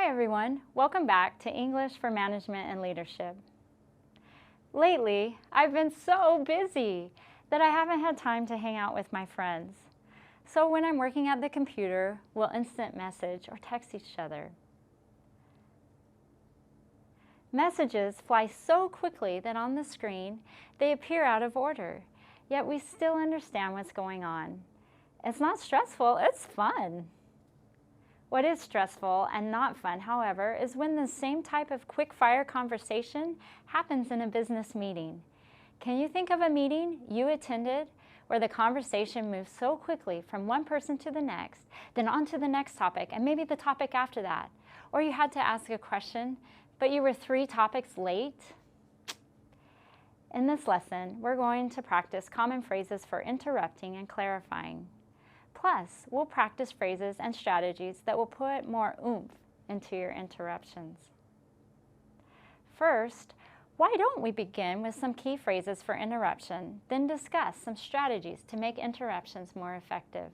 Hi everyone, welcome back to English for Management and Leadership. Lately, I've been so busy that I haven't had time to hang out with my friends. So when I'm working at the computer, we'll instant message or text each other. Messages fly so quickly that on the screen, they appear out of order, yet we still understand what's going on. It's not stressful, it's fun. What is stressful and not fun, however, is when the same type of quick-fire conversation happens in a business meeting. Can you think of a meeting you attended where the conversation moves so quickly from one person to the next, then on to the next topic, and maybe the topic after that? Or you had to ask a question, but you were 3 topics late? In this lesson, we're going to practice common phrases for interrupting and clarifying. Plus, we'll practice phrases and strategies that will put more oomph into your interruptions. First, why don't we begin with some key phrases for interruption, then discuss some strategies to make interruptions more effective.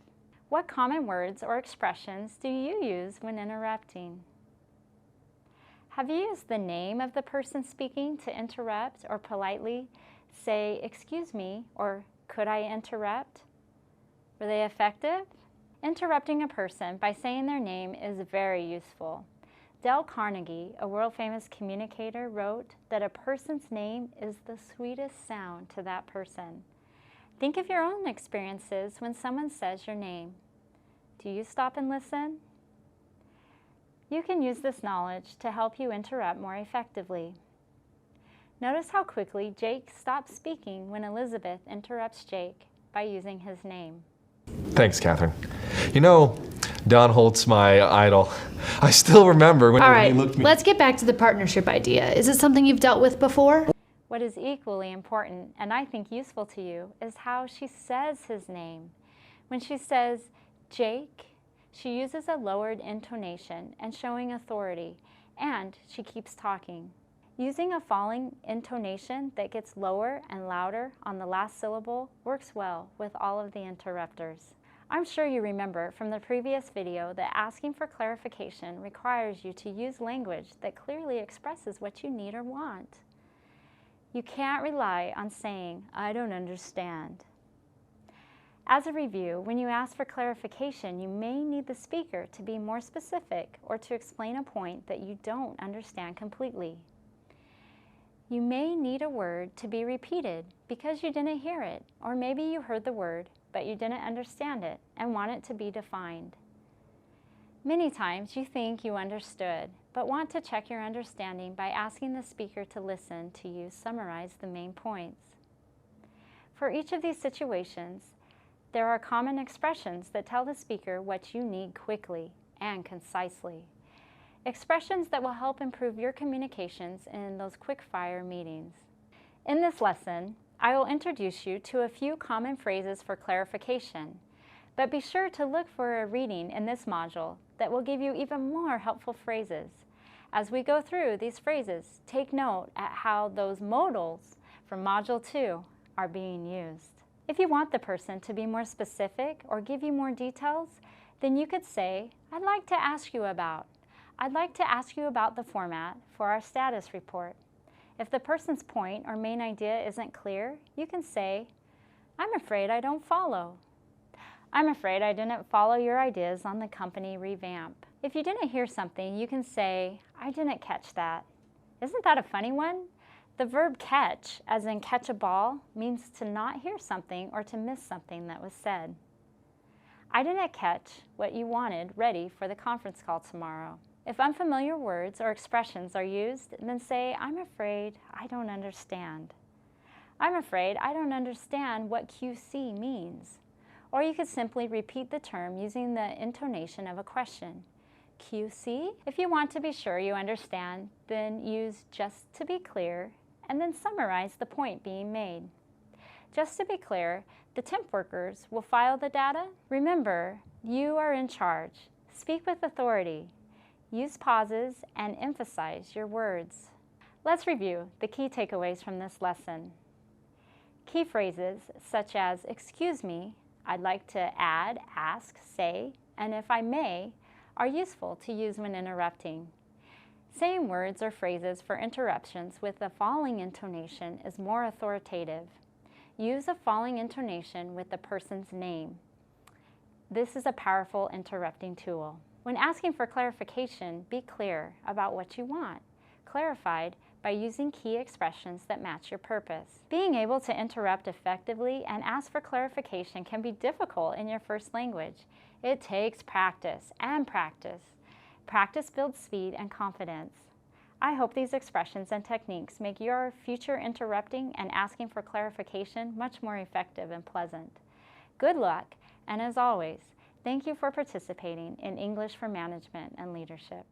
What common words or expressions do you use when interrupting? Have you used the name of the person speaking to interrupt or politely say, "Excuse me," or "Could I interrupt?" Were they effective? Interrupting a person by saying their name is very useful. Dale Carnegie, a world-famous communicator, wrote that a person's name is the sweetest sound to that person. Think of your own experiences when someone says your name. Do you stop and listen? You can use this knowledge to help you interrupt more effectively. Notice how quickly Jake stops speaking when Elizabeth interrupts Jake by using his name. Thanks, Catherine. You know, Don Holt's my idol. I still remember when he looked me. Let's get back to the partnership idea. Is it something you've dealt with before? What is equally important, and I think useful to you, is how she says his name. When she says Jake, she uses a lowered intonation and showing authority, and she keeps talking. Using a falling intonation that gets lower and louder on the last syllable works well with all of the interrupters. I'm sure you remember from the previous video that asking for clarification requires you to use language that clearly expresses what you need or want. You can't rely on saying, "I don't understand." As a review, when you ask for clarification, you may need the speaker to be more specific or to explain a point that you don't understand completely. You may need a word to be repeated because you didn't hear it, or maybe you heard the word, but you didn't understand it and want it to be defined. Many times you think you understood, but want to check your understanding by asking the speaker to listen to you summarize the main points. For each of these situations, there are common expressions that tell the speaker what you need quickly and concisely. Expressions that will help improve your communications in those quick-fire meetings. In this lesson, I will introduce you to a few common phrases for clarification, but be sure to look for a reading in this module that will give you even more helpful phrases. As we go through these phrases, take note at how those modals from Module 2 are being used. If you want the person to be more specific or give you more details, then you could say, "I'd like to ask you about." I'd like to ask you about the format for our status report. If the person's point or main idea isn't clear, you can say, "I'm afraid I don't follow." "I'm afraid I didn't follow your ideas on the company revamp." If you didn't hear something, you can say, "I didn't catch that." Isn't that a funny one? The verb catch, as in catch a ball, means to not hear something or to miss something that was said. "I didn't catch what you wanted ready for the conference call tomorrow." If unfamiliar words or expressions are used, then say, "I'm afraid I don't understand." "I'm afraid I don't understand what QC means." Or you could simply repeat the term using the intonation of a question. QC? If you want to be sure you understand, then use "just to be clear," and then summarize the point being made. Just to be clear, the temp workers will file the data. Remember, you are in charge. Speak with authority. Use pauses and emphasize your words. Let's review the key takeaways from this lesson. Key phrases such as "excuse me," "I'd like to add," "ask," "say," and "if I may" are useful to use when interrupting. Saying words or phrases for interruptions with a falling intonation is more authoritative. Use a falling intonation with the person's name. This is a powerful interrupting tool. When asking for clarification, be clear about what you want, clarified by using key expressions that match your purpose. Being able to interrupt effectively and ask for clarification can be difficult in your first language. It takes practice and practice. Practice builds speed and confidence. I hope these expressions and techniques make your future interrupting and asking for clarification much more effective and pleasant. Good luck, and as always, thank you for participating in English for Management and Leadership.